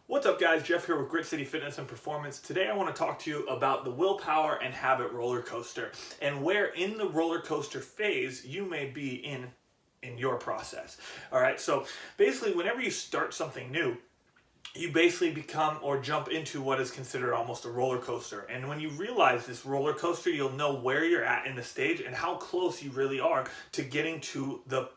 What's up guys, Jeff here with Grit City Fitness and Performance. Today I want to talk to you about the willpower and habit roller coaster and where in the roller coaster phase you may be in your process. All right, so basically whenever you start something new, you basically become or jump into what is considered almost a roller coaster. And when you realize this roller coaster, you'll know where you're at in the stage and how close you really are to getting to the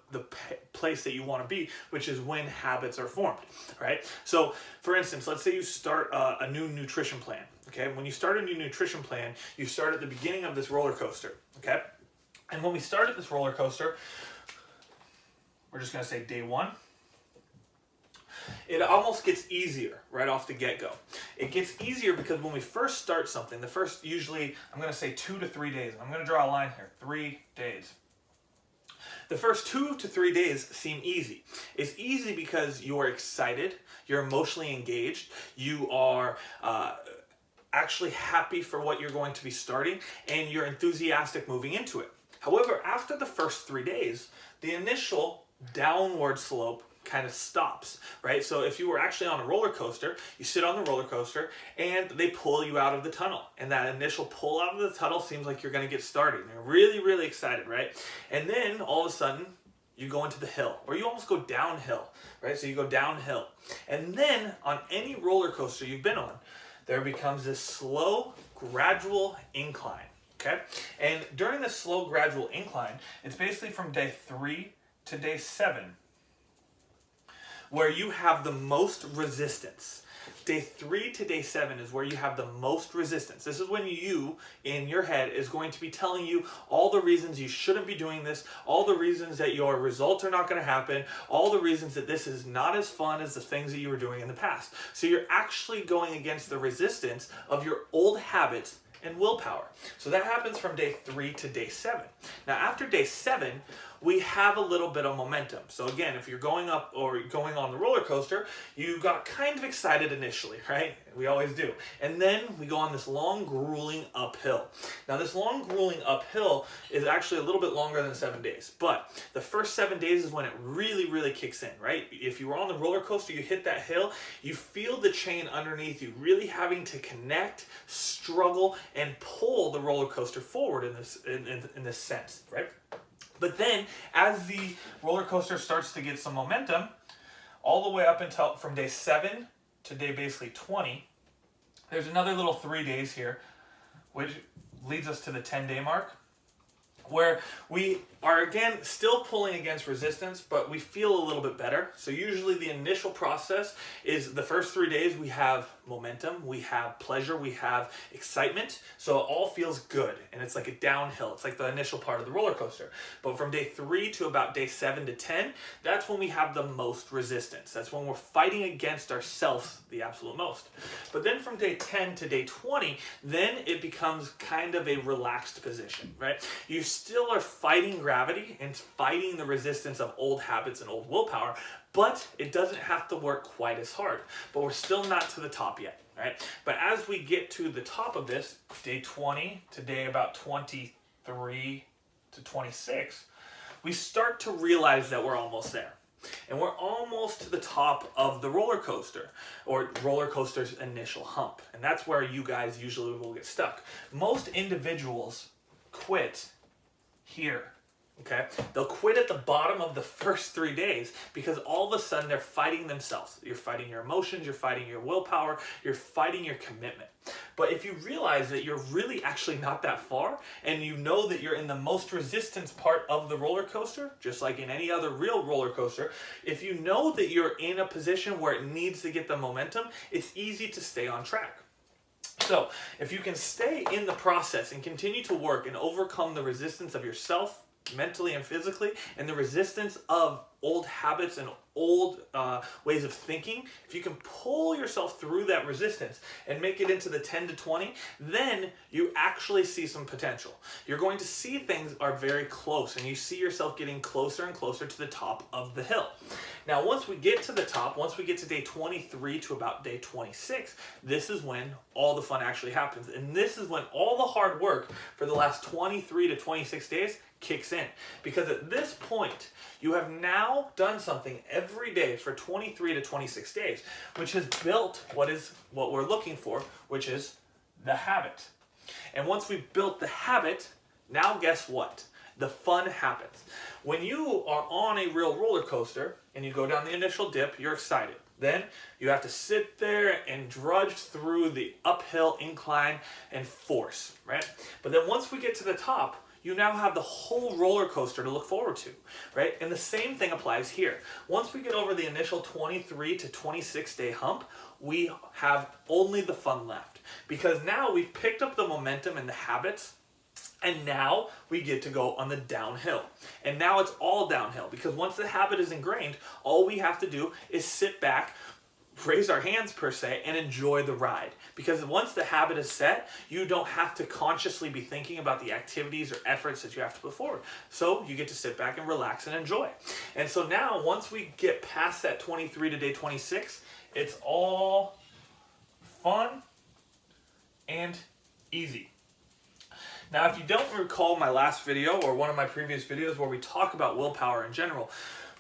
place that you want to be, which is when habits are formed, right? So for instance, let's say you start a new nutrition plan, okay? When you start a new nutrition plan, you start at the beginning of this roller coaster, okay? And when we start at this roller coaster, we're just going to say day one. It almost gets easier right off the get-go. It gets easier because when we first start something, the first usually, I'm going to say 2 to 3 days. I'm going to draw a line here, 3 days. The first 2 to 3 days seem easy. It's easy because you're excited, you're emotionally engaged, you are actually happy for what you're going to be starting, and you're enthusiastic moving into it. However, after the first 3 days, the initial downward slope kind of stops, right? So if you were actually on a roller coaster, you sit on the roller coaster and they pull you out of the tunnel. And that initial pull out of the tunnel seems like you're going to get started. And you're really, really excited, right? And then all of a sudden you go into the hill, or you almost go downhill, right? So you go downhill. And then on any roller coaster you've been on, there becomes this slow, gradual incline, okay? And during this slow, gradual incline, it's basically from day 3 to day 7, where you have the most resistance. Day 3 to day 7 is where you have the most resistance. This is when you, in your head, is going to be telling you all the reasons you shouldn't be doing this, all the reasons that your results are not going to happen, all the reasons that this is not as fun as the things that you were doing in the past. So you're actually going against the resistance of your old habits and willpower. So that happens from day 3 to day 7. Now after day 7, we have a little bit of momentum. So again, if you're going up or going on the roller coaster, you got kind of excited initially, right? We always do. And then we go on this long, grueling uphill. Now this long, grueling uphill is actually a little bit longer than 7 days, but the first 7 days is when it really, really kicks in, right? If you were on the roller coaster, you hit that hill, you feel the chain underneath you really having to connect, struggle, and pull the roller coaster forward in this sense, right? But then, as the roller coaster starts to get some momentum, all the way up until from day 7 to day basically 20, there's another little 3 days here, which leads us to the 10-day mark, where we are again still pulling against resistance, but we feel a little bit better. So usually the initial process is the first 3 days we have momentum, we have pleasure, we have excitement. So it all feels good and it's like a downhill. It's like the initial part of the roller coaster. But from day 3 to about day 7 to 10, that's when we have the most resistance. That's when we're fighting against ourselves the absolute most. But then from day 10 to day 20, then it becomes kind of a relaxed position, right? You still are fighting gravity and fighting the resistance of old habits and old willpower, but it doesn't have to work quite as hard. But we're still not to the top yet, right? But as we get to the top of this, day 20 to day about 23 to 26, we start to realize that we're almost there. And we're almost to the top of the roller coaster, or roller coaster's initial hump. And that's where you guys usually will get stuck. Most individuals quit here. Okay, they'll quit at the bottom of the first 3 days because all of a sudden they're fighting themselves. You're fighting your emotions, you're fighting your willpower, you're fighting your commitment. But if you realize that you're really actually not that far, and you know that you're in the most resistance part of the roller coaster, just like in any other real roller coaster, if you know that you're in a position where it needs to get the momentum, it's easy to stay on track. So if you can stay in the process and continue to work and overcome the resistance of yourself, mentally and physically, and the resistance of old habits and old ways of thinking, if you can pull yourself through that resistance and make it into the 10 to 20, then you actually see some potential. You're going to see things are very close, and you see yourself getting closer and closer to the top of the hill. Now, once we get to the top, once we get to day 23 to about day 26, this is when all the fun actually happens. And this is when all the hard work for the last 23 to 26 days kicks in. Because at this point, you have now done something every every day for 23 to 26 days, which has built what we're looking for, which is the habit. And once we've built the habit, now guess what? The fun happens. When you are on a real roller coaster and you go down the initial dip, you're excited. Then you have to sit there and drudge through the uphill incline and force, right? But then once we get to the top, you now have the whole roller coaster to look forward to, right? And the same thing applies here. Once we get over the initial 23 to 26 day hump, we have only the fun left, because now we've picked up the momentum and the habits, and now we get to go on the downhill. And now it's all downhill, because once the habit is ingrained, all we have to do is sit back, raise our hands per se, and enjoy the ride. Because once the habit is set, you don't have to consciously be thinking about the activities or efforts that you have to put forward. So you get to sit back and relax and enjoy. And so now, once we get past that 23 to day 26, it's all fun and easy. Now, if you don't recall my last video or one of my previous videos where we talk about willpower in general,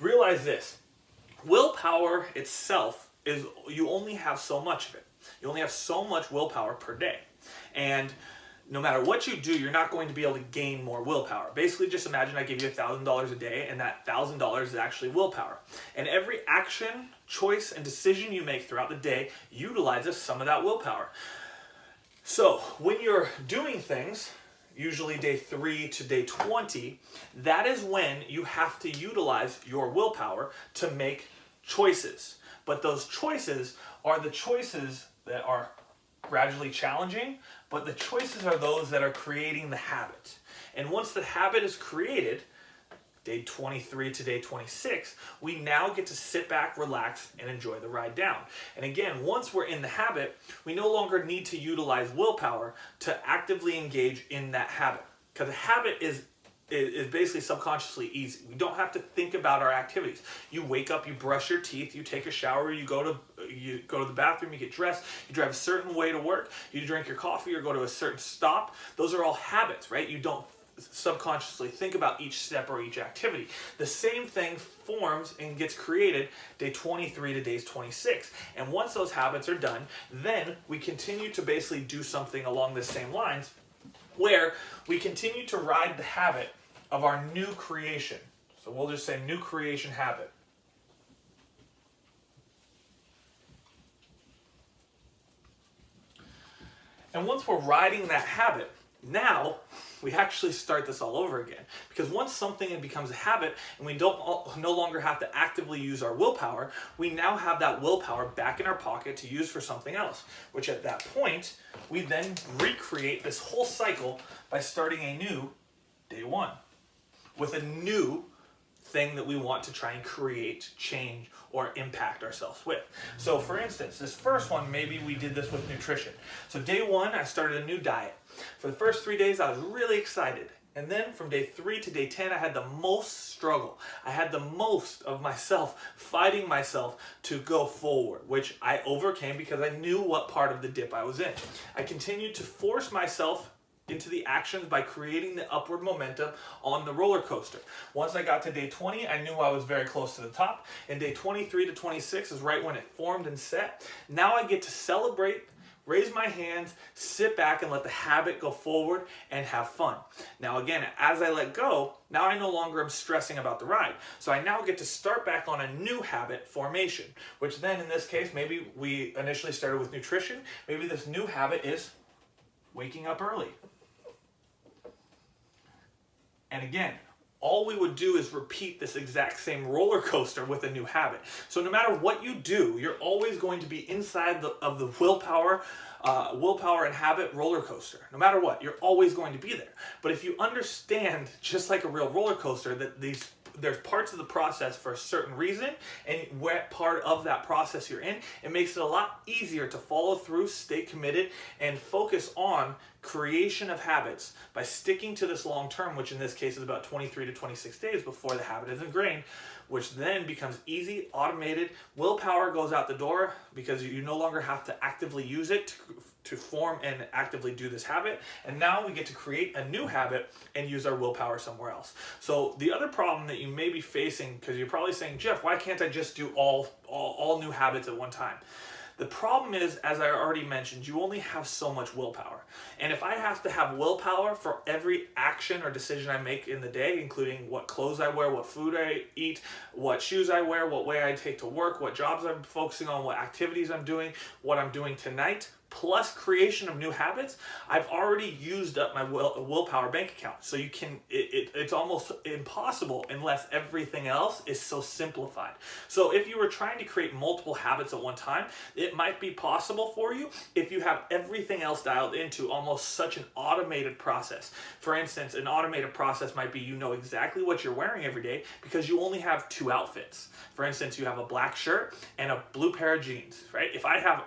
realize this. Willpower itself is, you only have so much of it. You only have so much willpower per day. And no matter what you do, you're not going to be able to gain more willpower. Basically, just imagine I give you $1,000 a day, and that $1,000 is actually willpower. And every action, choice, and decision you make throughout the day utilizes some of that willpower. So when you're doing things, usually day 3 to day 20, that is when you have to utilize your willpower to make choices. But those choices are the choices that are gradually challenging, but the choices are those that are creating the habit. And once the habit is created, day 23 to day 26, we now get to sit back, relax, and enjoy the ride down. And again, once we're in the habit, we no longer need to utilize willpower to actively engage in that habit. Because the habit is basically subconsciously easy. We don't have to think about our activities. You wake up, you brush your teeth, you take a shower, you go to the bathroom, you get dressed, you drive a certain way to work, you drink your coffee or go to a certain stop. Those are all habits, right? You don't subconsciously think about each step or each activity. The same thing forms and gets created day 23 to days 26. And once those habits are done, then we continue to basically do something along the same lines, where we continue to ride the habit of our new creation. So we'll just say new creation habit. And once we're riding that habit, now we actually start this all over again. Because once something becomes a habit and we no longer have to actively use our willpower, we now have that willpower back in our pocket to use for something else. Which at that point, we then recreate this whole cycle by starting a new day 1 with a new thing that we want to try and create, change, or impact ourselves with. So for instance, this first one, maybe we did this with nutrition. So day 1, I started a new diet. For the first 3 days, I was really excited. And then from day 3 to day 10, I had the most struggle. I had the most of myself fighting myself to go forward, which I overcame because I knew what part of the dip I was in. I continued to force myself into the actions by creating the upward momentum on the roller coaster. Once I got to day 20, I knew I was very close to the top. And day 23 to 26 is right when it formed and set. Now I get to celebrate, raise my hands, sit back, and let the habit go forward and have fun. Now again, as I let go, now I no longer am stressing about the ride. So I now get to start back on a new habit formation, which then in this case, maybe we initially started with nutrition. Maybe this new habit is waking up early. And again, all we would do is repeat this exact same roller coaster with a new habit. So no matter what you do, you're always going to be inside of the willpower and habit roller coaster. No matter what, you're always going to be there. But if you understand, just like a real roller coaster, that there's parts of the process for a certain reason, and what part of that process you're in, it makes it a lot easier to follow through, stay committed, and focus on creation of habits by sticking to this long term, which in this case is about 23 to 26 days before the habit is ingrained, which then becomes easy, automated. Willpower goes out the door because you no longer have to actively use it to form and actively do this habit. And now we get to create a new habit and use our willpower somewhere else. So the other problem that you may be facing, because you're probably saying, Jeff, why can't I just do all new habits at one time? The problem is, as I already mentioned, you only have so much willpower. And if I have to have willpower for every action or decision I make in the day, including what clothes I wear, what food I eat, what shoes I wear, what way I take to work, what jobs I'm focusing on, what activities I'm doing, what I'm doing tonight, plus creation of new habits, I've already used up my willpower bank account. So it's almost impossible unless everything else is so simplified. So if you were trying to create multiple habits at one time, it might be possible for you if you have everything else dialed into almost such an automated process. For instance, an automated process might be you know exactly what you're wearing every day because you only have 2 outfits. For instance, you have a black shirt and a blue pair of jeans, right? If I have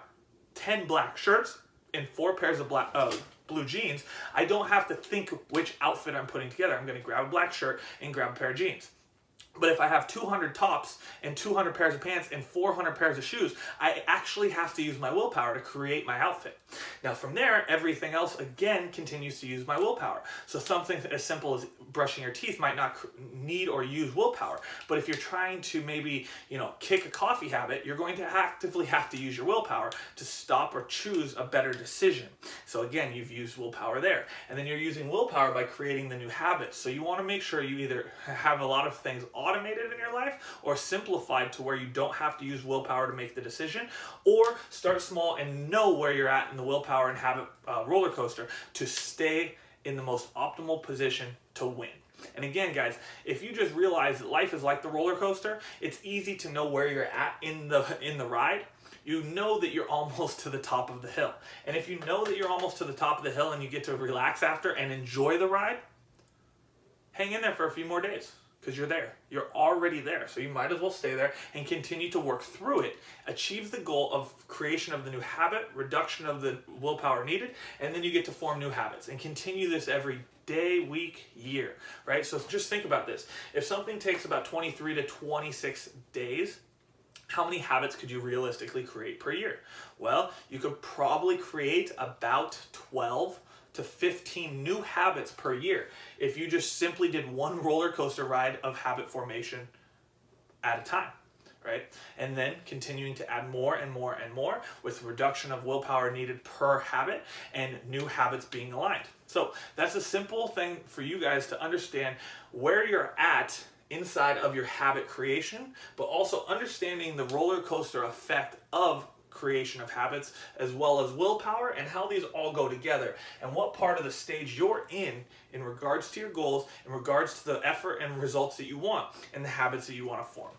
10 black shirts and 4 pairs of blue jeans, I don't have to think which outfit I'm putting together. I'm going to grab a black shirt and grab a pair of jeans. But if I have 200 tops and 200 pairs of pants and 400 pairs of shoes, I actually have to use my willpower to create my outfit. Now from there, everything else again continues to use my willpower. So something as simple as brushing your teeth might not need or use willpower. But if you're trying to maybe, kick a coffee habit, you're going to actively have to use your willpower to stop or choose a better decision. So again, you've used willpower there. And then you're using willpower by creating the new habits. So you want to make sure you either have a lot of things automated in your life or simplified to where you don't have to use willpower to make the decision, or start small and know where you're at in the willpower and habit roller coaster to stay in the most optimal position to win. And again, guys, if you just realize that life is like the roller coaster, it's easy to know where you're at in the ride. You know that you're almost to the top of the hill. And if you know that you're almost to the top of the hill and you get to relax after and enjoy the ride, hang in there for a few more days. Because you're there. You're already there. So you might as well stay there and continue to work through it. Achieve the goal of creation of the new habit, reduction of the willpower needed, and then you get to form new habits. And continue this every day, week, year, right? So just think about this. If something takes about 23 to 26 days, how many habits could you realistically create per year? Well, you could probably create about 12 to 15 new habits per year if you just simply did one roller coaster ride of habit formation at a time, right? And then continuing to add more and more and more with reduction of willpower needed per habit and new habits being aligned. So that's a simple thing for you guys to understand where you're at inside of your habit creation, but also understanding the roller coaster effect of creation of habits as well as willpower and how these all go together and what part of the stage you're in regards to your goals, in regards to the effort and results that you want and the habits that you want to form.